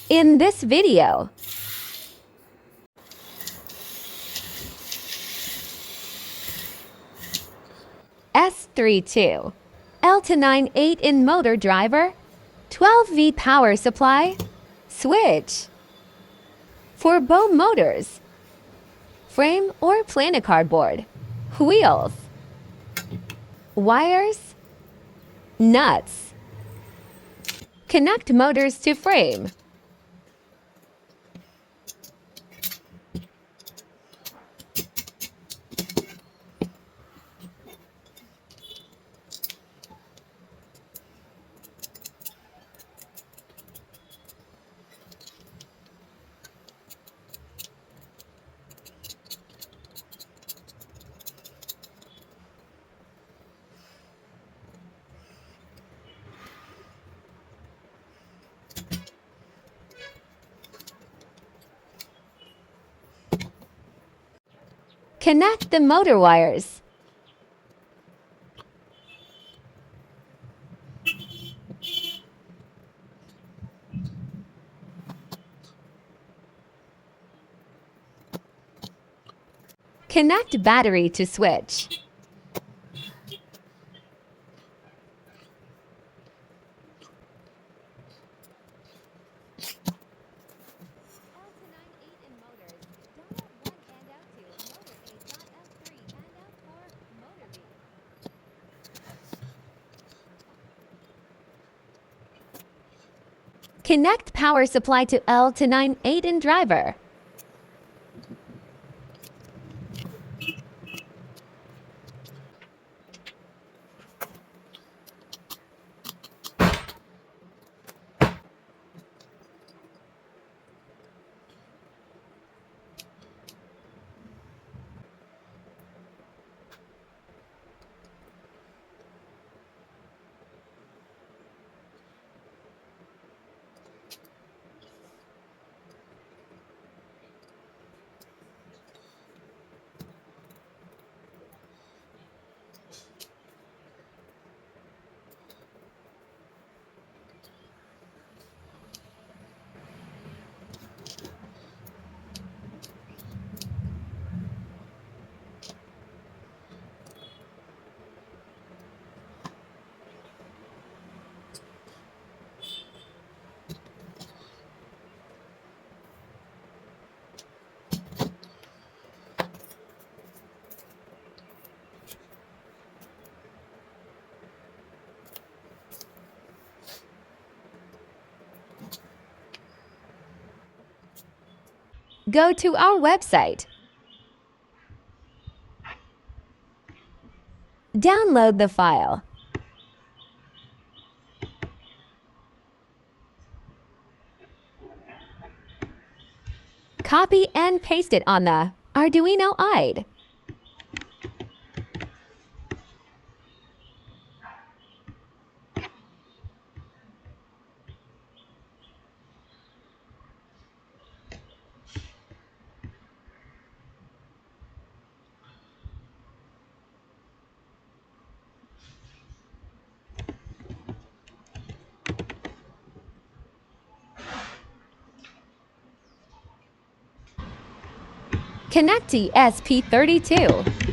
In this video, ESP32 L298 in motor driver, 12V power supply, switch. For bow motors, frame or planar cardboard, wheels, wires, nuts. Connect motors to frame. Connect the motor wires. Connect battery to switch. Connect power supply to L298 in driver. Go to our website. Download the file. Copy and paste it on the Arduino IDE. Connect to ESP32.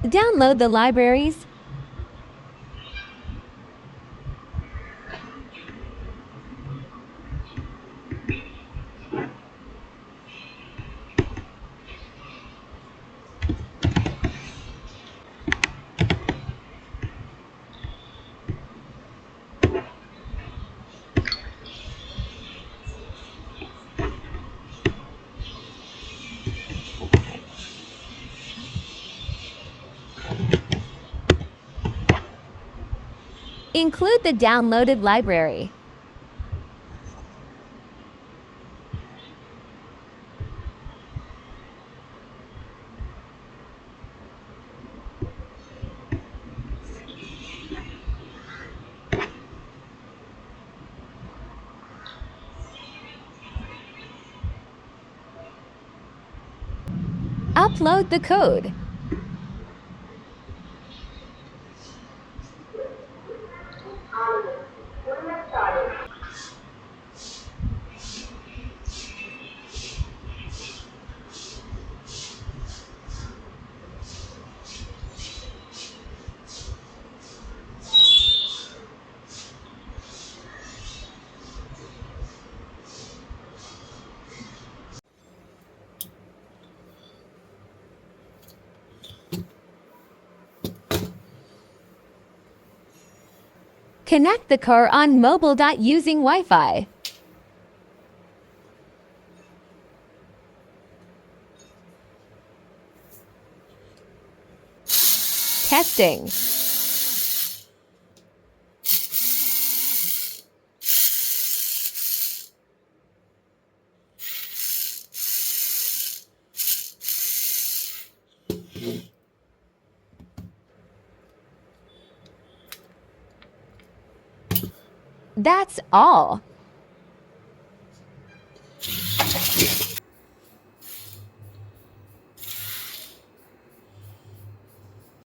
Download the libraries. Include the downloaded library. Upload the code. Connect the car on mobile. Using Wi-Fi. Testing. That's all.